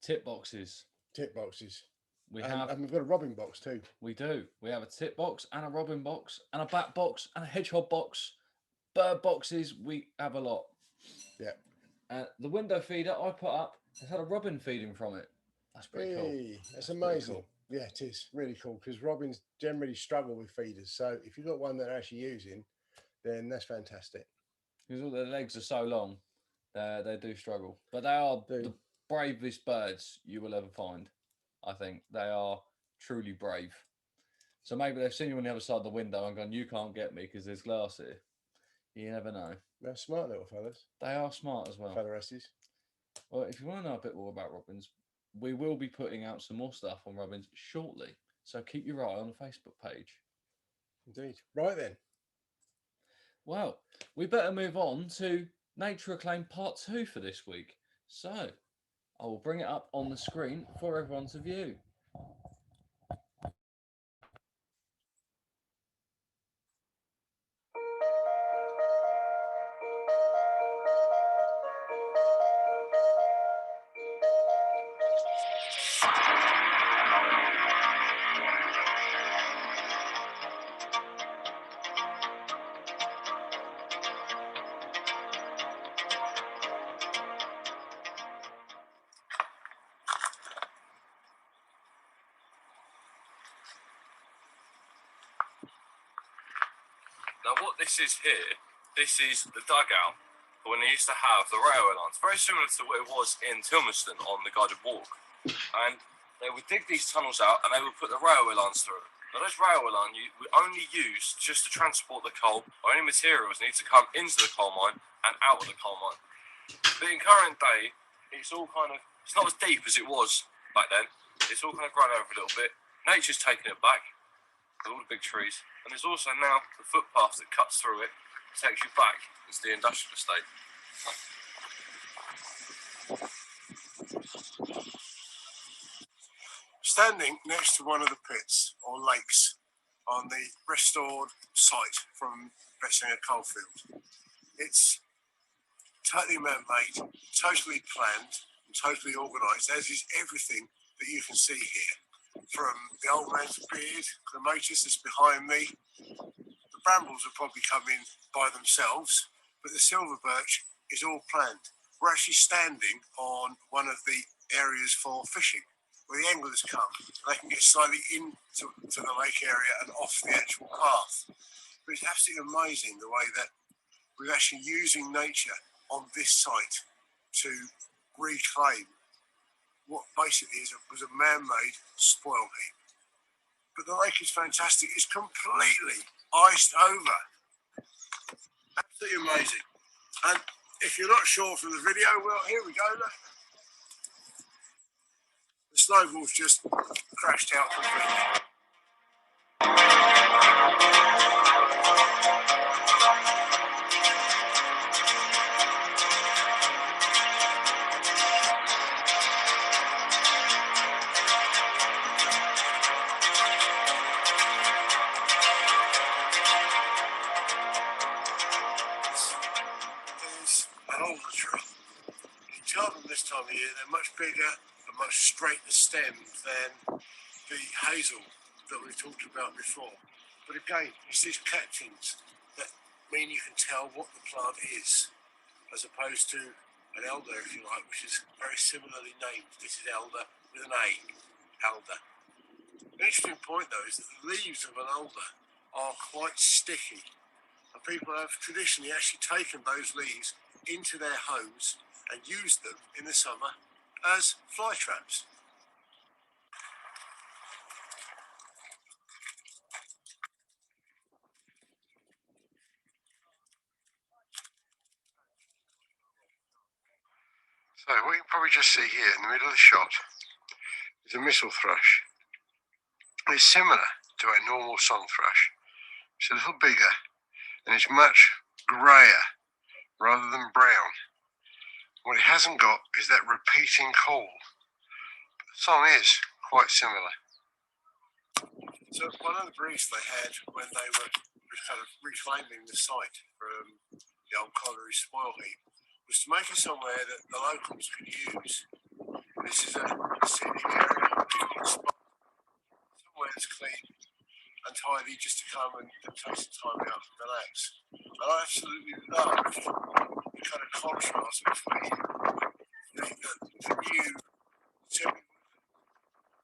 tit boxes. Tit boxes. And we've got a robin box too. We do. We have a tit box and a robin box and a bat box and a hedgehog box. Bird boxes, we have a lot. Yeah. The window feeder I put up has had a robin feeding from it. That's pretty cool. That's amazing. Cool. Yeah, it is really cool, because robins generally struggle with feeders. So if you've got one that they're actually using, then that's fantastic. Because all their legs are so long, they do struggle. But they are the bravest birds you will ever find. I think they are truly brave. So maybe they've seen you on the other side of the window and gone, you can't get me because there's glass here. You never know. They're smart little fellas. They are smart as well. Fellaresses. Well, if you want to know a bit more about robins, we will be putting out some more stuff on robins shortly. So keep your eye on the Facebook page. Indeed. Right then. Well, we better move on to Nature Acclaim Part 2 for this week. So I will bring it up on the screen for everyone to view. Now what this is here, this is the dugout for when they used to have the railway lines. Very similar to what it was in Tilmerston on the guided walk. And they would dig these tunnels out and they would put the railway lines through. Now those railway lines we only use just to transport the coal or any materials need to come into the coal mine and out of the coal mine. But in current day, it's all kind of, it's not as deep as it was back then. It's all kind of grown over a little bit. Nature's taken it back. All the big trees, and there's also now the footpath that cuts through it, takes you back into the industrial estate. Standing next to one of the pits or lakes on the restored site from Betteshanger coalfield. It's totally man-made, totally planned, and totally organised, as is everything that you can see here. From the old man's beard, clematis that's behind me. The brambles will probably come in by themselves, but the silver birch is all planned. We're actually standing on one of the areas for fishing, where the anglers come. They can get slightly into the lake area and off the actual path. But it's absolutely amazing the way that we're actually using nature on this site to reclaim what basically was a man-made spoil heap. But the lake is fantastic. It's completely iced over. Absolutely amazing. And if you're not sure from the video, well, here we go. Look. The snowball's just crashed out completely. This time of year, they're much bigger and much straighter stemmed than the hazel that we've talked about before. But again, it's these catkins that mean you can tell what the plant is, as opposed to an elder, if you like, which is very similarly named. This is elder with an A, elder. An interesting point though is that the leaves of an alder are quite sticky, and people have traditionally actually taken those leaves into their homes and use them in the summer as fly traps. So what you can probably just see here in the middle of the shot is a missel thrush. It's similar to a normal song thrush. It's a little bigger and it's much greyer rather than brown. What it hasn't got is that repeating call. But the song is quite similar. So one of the briefs they had when they were kind of reclaiming the site from the old colliery spoil heap was to make it somewhere that the locals could use. This is a scenic area, somewhere that's clean and tidy just to come and take some time out and relax. And I absolutely love the kind of contrast between the new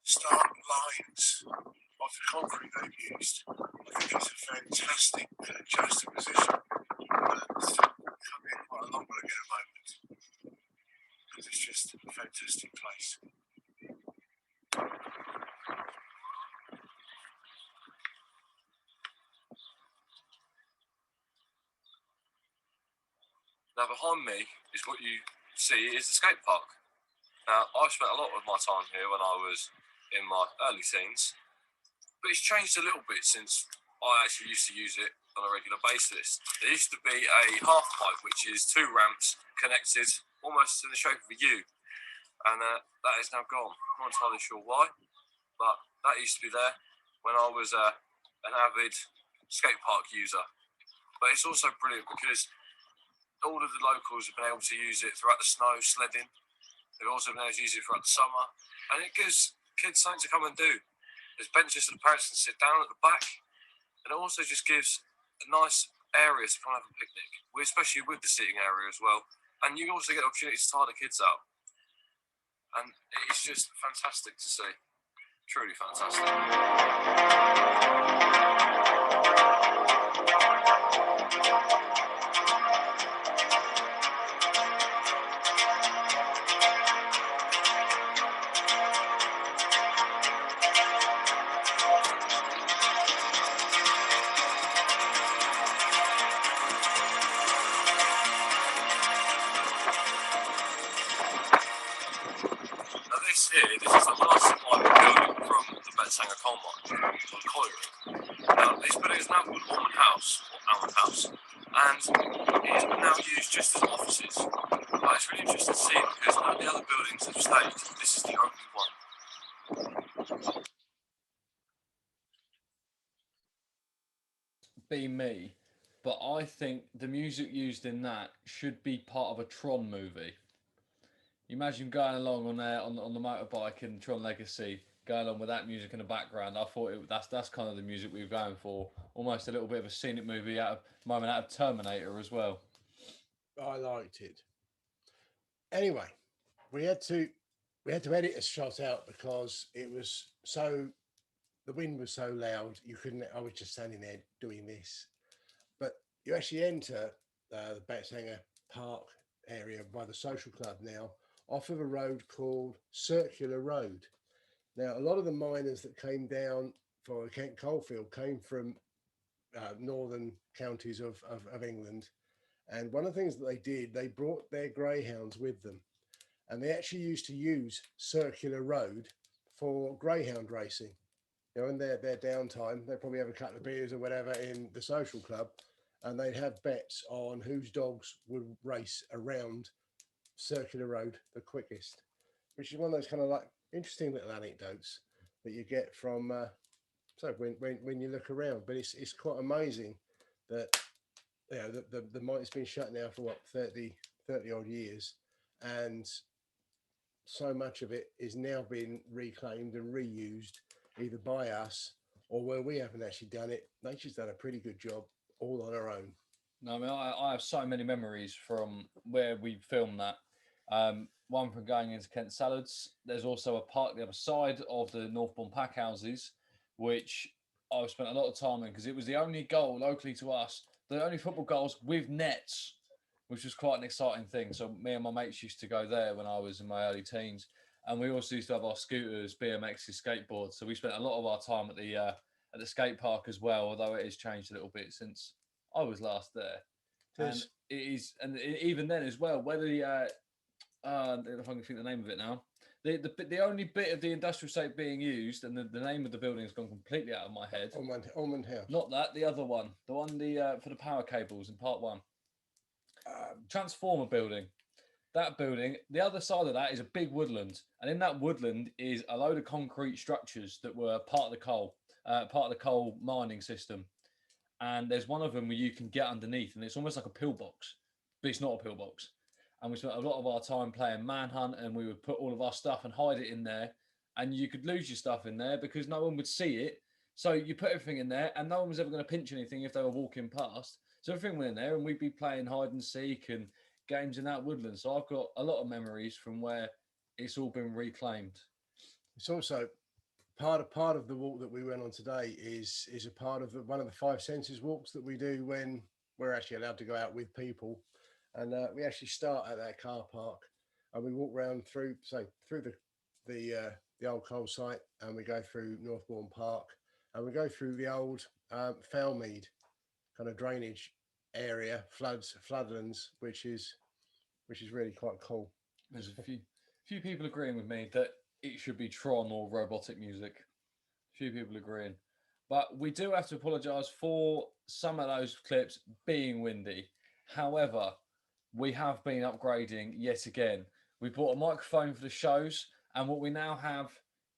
stark lines of the concrete they've used. I think it's a fantastic juxtaposition, and come here quite a lot when I get a moment, because it's just a fantastic place. Now behind me is what you see is the skate park. Now I've spent a lot of my time here when I was in my early teens, but it's changed a little bit since I actually used to use it on a regular basis. There used to be a half pipe, which is 2 ramps connected almost in the shape of a U, and that is now gone. I'm not entirely sure why, but that used to be there when I was an avid skate park user. But it's also brilliant because all of the locals have been able to use it throughout the snow, sledding. They've also been able to use it throughout the summer, and it gives kids something to come and do. There's benches that the parents can sit down at the back, and it also just gives a nice area to come and have a picnic, especially with the seating area as well. And you also get the opportunity to tire the kids out, and it's just fantastic to see. Truly fantastic. This is the last surviving building from the Betteshanger coal mine, or the colliery. Now, this building is now called Almond House, and it is now used just as offices. It's really interesting to see because none of the other buildings have stayed. This is the only one. Be me, but I think the music used in that should be part of a Tron movie. Imagine going along on there on the motorbike in Tron Legacy, going along with that music in the background. I thought that's kind of the music we were going for. Almost a little bit of a scenic movie out of Terminator as well. I liked it. Anyway, we had to edit a shot out because it was so, the wind was so loud you couldn't. I was just standing there doing this, but you actually enter the Betteshanger Park area by the social club now, off of a road called Circular Road. Now, a lot of the miners that came down for the Kent coalfield came from northern counties of England. And one of the things that they did, they brought their greyhounds with them. And they actually used to use Circular Road for greyhound racing. You know, in their downtime, they'd probably have a couple of beers or whatever in the social club, and they'd have bets on whose dogs would race around Circular Road the quickest, which is one of those kind of like interesting little anecdotes that you get from when you look around. But it's quite amazing that, you know, the mine's been shut now for what 30 odd years, and so much of it is now being reclaimed and reused either by us or where we haven't actually done it. Nature's done a pretty good job all on our own. No, I mean, I have so many memories from where we filmed that. One from going into Kent Salads. There's also a park the other side of the Northbourne pack houses, which I've spent a lot of time in because it was the only goal locally to us, the only football goals with nets, which was quite an exciting thing. So me and my mates used to go there when I was in my early teens, and we also used to have our scooters, BMXs, skateboards. So we spent a lot of our time at the skate park as well, although it has changed a little bit since I was last there. And it is, and even then as well, whether if I can think the name of it now, the only bit of the industrial estate being used, and the name of the building has gone completely out of my head. Almond House. Not that, the other one, the one for the power cables in part one. Transformer building. That building, the other side of that is a big woodland, and in that woodland is a load of concrete structures that were part of the coal mining system. And there's one of them where you can get underneath, and it's almost like a pillbox, but it's not a pillbox. And we spent a lot of our time playing manhunt, and we would put all of our stuff and hide it in there, and you could lose your stuff in there because no one would see it. So you put everything in there, and no one was ever going to pinch anything if they were walking past. So everything went in there, and we'd be playing hide and seek and games in that woodland. So I've got a lot of memories from where it's all been reclaimed. It's also part of the walk that we went on today is a part of one of the 5 senses walks that we do when we're actually allowed to go out with people, and we actually start at that car park and we walk around through the old coal site, and we go through Northbourne Park, and we go through the old Foulmead kind of drainage area, floodlands, which is really quite cool. There's a few people agreeing with me that it should be Tron or robotic music. Few people agreeing, but we do have to apologise for some of those clips being windy. However, we have been upgrading yet again. We bought a microphone for the shows, and what we now have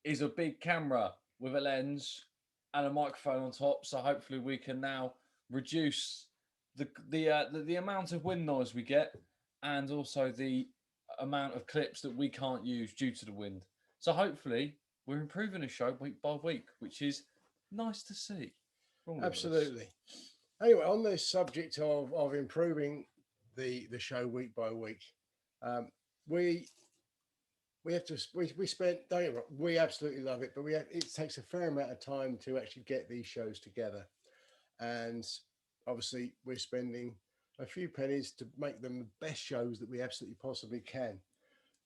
is a big camera with a lens and a microphone on top. So hopefully we can now reduce the amount of wind noise we get, and also the amount of clips that we can't use due to the wind. So hopefully we're improving the show week by week, which is nice to see. Absolutely. Anyway, on this subject of improving the show week by week, we have to we spent, don't get me wrong, we absolutely love it, but it takes a fair amount of time to actually get these shows together, and obviously we're spending a few pennies to make them the best shows that we absolutely possibly can.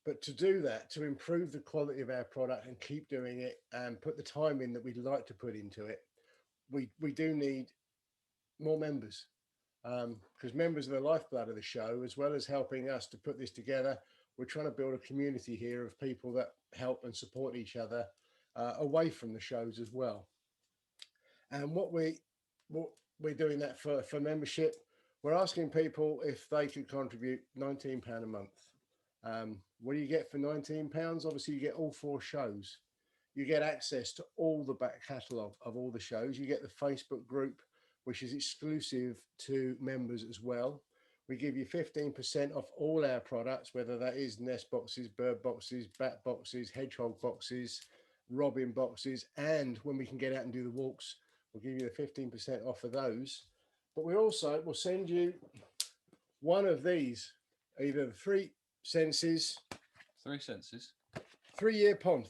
But to do that, to improve the quality of our product and keep doing it and put the time in that we'd like to put into it, we do need more members, because members are the lifeblood of the show, as well as helping us to put this together. We're trying to build a community here of people that help and support each other away from the shows as well. And what we're doing that for membership, we're asking people if they could contribute £19 a month. What do you get for £19? Obviously, you get all 4 shows. You get access to all the back catalogue of all the shows. You get the Facebook group, which is exclusive to members as well. We give you 15% off all our products, whether that is nest boxes, bird boxes, bat boxes, hedgehog boxes, robin boxes, and when we can get out and do the walks, we'll give you the 15% off of those. But we also will send you one of these, either the 3 senses. 3 senses. 3-year pond.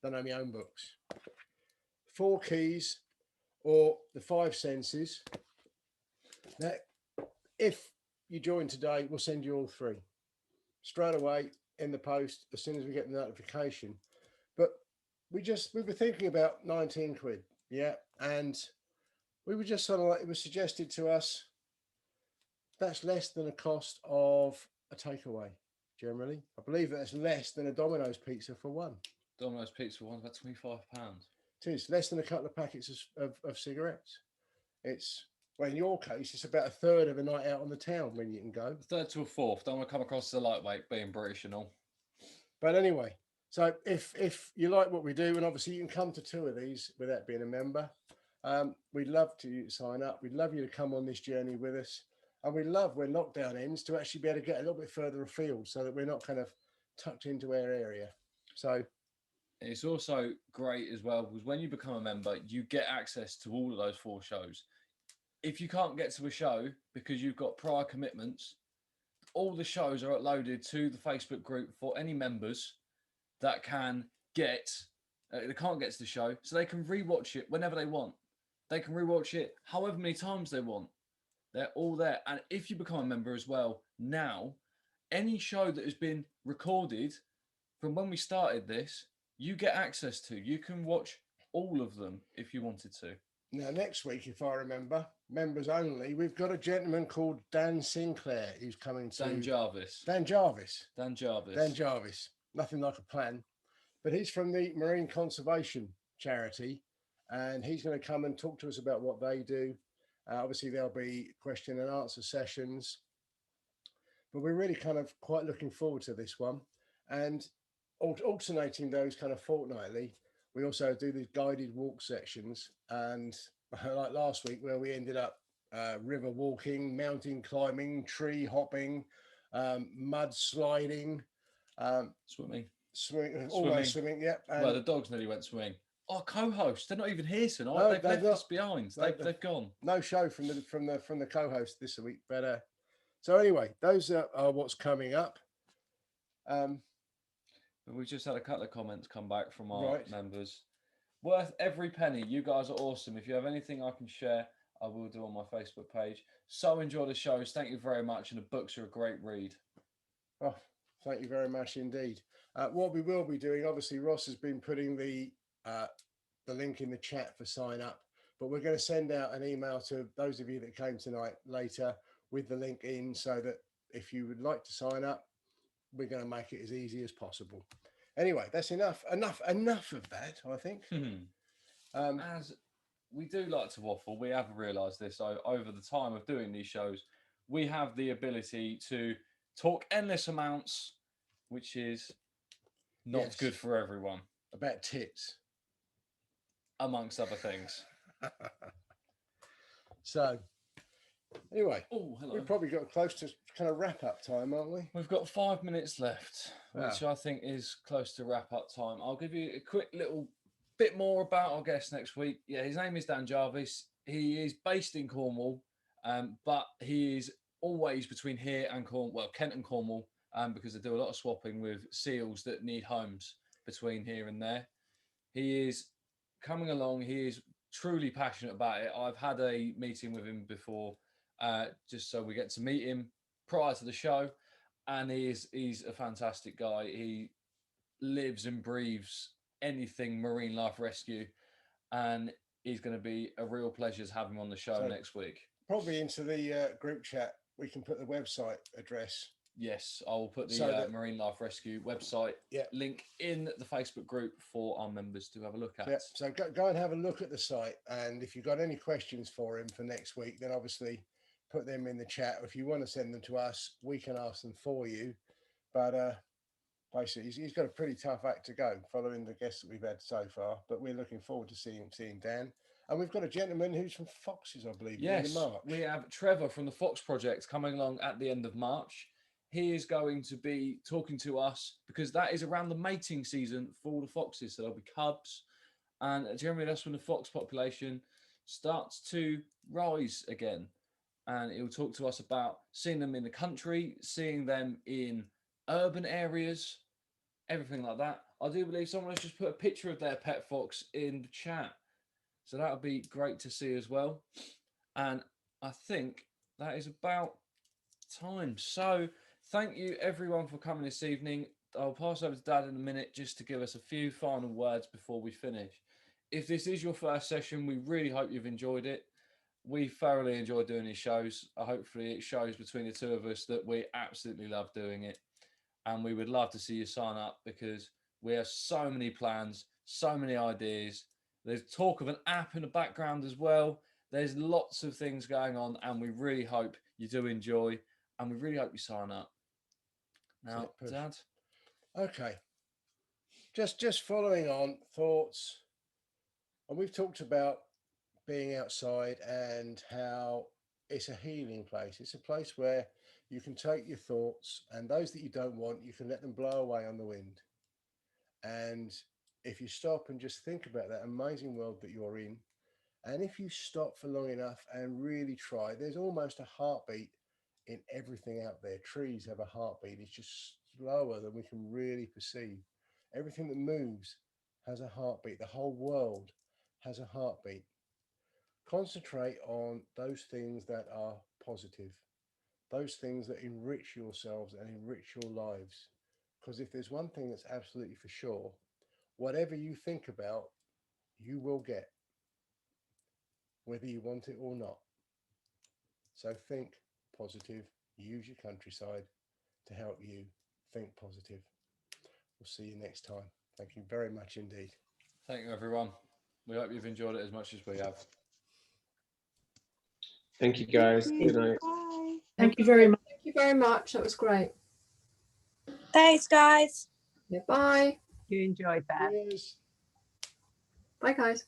Don't know my own books. 4 keys, or the 5 senses. Now, if you join today, we'll send you all 3 straight away in the post as soon as we get the notification. But we were thinking about 19 quid, yeah, and we were just sort of like, it was suggested to us that's less than the cost of a takeaway. Generally, I believe that's less than a Domino's pizza for one. Domino's pizza for one's about £25. It is less than a couple of packets of cigarettes. It's, well, in your case, it's about a third of a night out on the town when you can go. A third to a fourth. Don't want to come across as a lightweight, being British and all. But anyway, so if you like what we do, and obviously you can come to 2 of these without being a member, we'd love to sign up. We'd love you to come on this journey with us. And we love, when lockdown ends, to actually be able to get a little bit further afield so that we're not kind of tucked into our area. So it's also great as well, because when you become a member, you get access to all of those 4 shows. If you can't get to a show because you've got prior commitments, all the shows are uploaded to the Facebook group for any members that can't get to the show, so they can rewatch it whenever they want. They can rewatch it however many times they want. They're all there. And if you become a member as well, now, any show that has been recorded from when we started this, you get access to. You can watch all of them if you wanted to. Now, next week, if I remember, members only, we've got a gentleman called Dan Sinclair who's coming to... Dan Jarvis. Dan Jarvis. Nothing like a plan. But he's from the Marine Conservation Charity, and he's going to come and talk to us about what they do. Obviously, there'll be question and answer sessions. But we're really kind of quite looking forward to this one. And alternating those kind of fortnightly, we also do these guided walk sections. And like last week, where we ended up river walking, mountain climbing, tree hopping, mud sliding, Swimming, almost swimming. Yep. Well, the dogs nearly went swimming. Our co-hosts, they're not even here tonight. No, they've left us behind. They've gone. No show from the co-host this week. But so anyway, those are what's coming up. We've just had a couple of comments come back from our members. Worth every penny. You guys are awesome. If you have anything I can share, I will do on my Facebook page. So enjoy the shows. Thank you very much. And the books are a great read. Oh, thank you very much indeed. What we will be doing, obviously, Ross has been putting the link in the chat for sign up. But we're going to send out an email to those of you that came tonight later with the link in, so that if you would like to sign up, we're going to make it as easy as possible. Anyway, that's enough of that, I think. As we do like to waffle, we have realised this over the time of doing these shows, we have the ability to talk endless amounts, which is not good for everyone. About tits, amongst other things. So anyway, oh, hello. We've probably got close to kind of wrap up time, aren't we? We've got 5 minutes left, which I think is close to wrap up time. I'll give you a quick little bit more about our guest next week. Yeah, his name is Dan Jarvis. He is based in Cornwall, but he is always between here and Kent and Cornwall, because they do a lot of swapping with seals that need homes between here and there. He is coming along. He is truly passionate about it. I've had a meeting with him before, just so we get to meet him prior to the show, and he's a fantastic guy. He lives and breathes anything marine life rescue, and he's going to be a real pleasure to have him on the show next week. Probably into the group chat we can put the website address. Yes, I will put the Marine Life Rescue website link in the Facebook group for our members to have a look at. Yeah, so go and have a look at the site, and if you've got any questions for him for next week, then obviously put them in the chat. If you want to send them to us, we can ask them for you. But basically, he's got a pretty tough act to go following the guests that we've had so far. But we're looking forward to seeing Dan. And we've got a gentleman who's from Foxes, I believe. Yes, in March. We have Trevor from the Fox Project coming along at the end of March. He is going to be talking to us because that is around the mating season for the foxes. So there'll be cubs, and generally that's when the fox population starts to rise again. And he'll talk to us about seeing them in the country, seeing them in urban areas, everything like that. I do believe someone has just put a picture of their pet fox in the chat. So that would be great to see as well. And I think that is about time. So thank you everyone for coming this evening. I'll pass over to Dad in a minute just to give us a few final words before we finish. If this is your first session, we really hope you've enjoyed it. We thoroughly enjoy doing these shows. Hopefully it shows between the two of us that we absolutely love doing it. And we would love to see you sign up because we have so many plans, so many ideas. There's talk of an app in the background as well. There's lots of things going on, and we really hope you do enjoy, and we really hope you sign up. Now, Dad? Okay. Just following on thoughts, and we've talked about being outside and how it's a healing place. It's a place where you can take your thoughts, and those that you don't want, you can let them blow away on the wind. And if you stop and just think about that amazing world that you're in, and if you stop for long enough and really try, there's almost a heartbeat in everything out there. Trees have a heartbeat. It's just slower than we can really perceive. Everything that moves has a heartbeat. The whole world has a heartbeat. Concentrate on those things that are positive, those things that enrich yourselves and enrich your lives. Because if there's one thing that's absolutely for sure, whatever you think about, you will get, whether you want it or not. So think positive, use your countryside to help you think positive. We'll see you next time. Thank you very much indeed. Thank you, everyone. We hope you've enjoyed it as much as we have. Thank you, guys. Good night. Bye. Thank you very much. Thank you very much. That was great. Thanks, guys. Yeah, bye. You enjoyed that. Cheers. Bye, guys.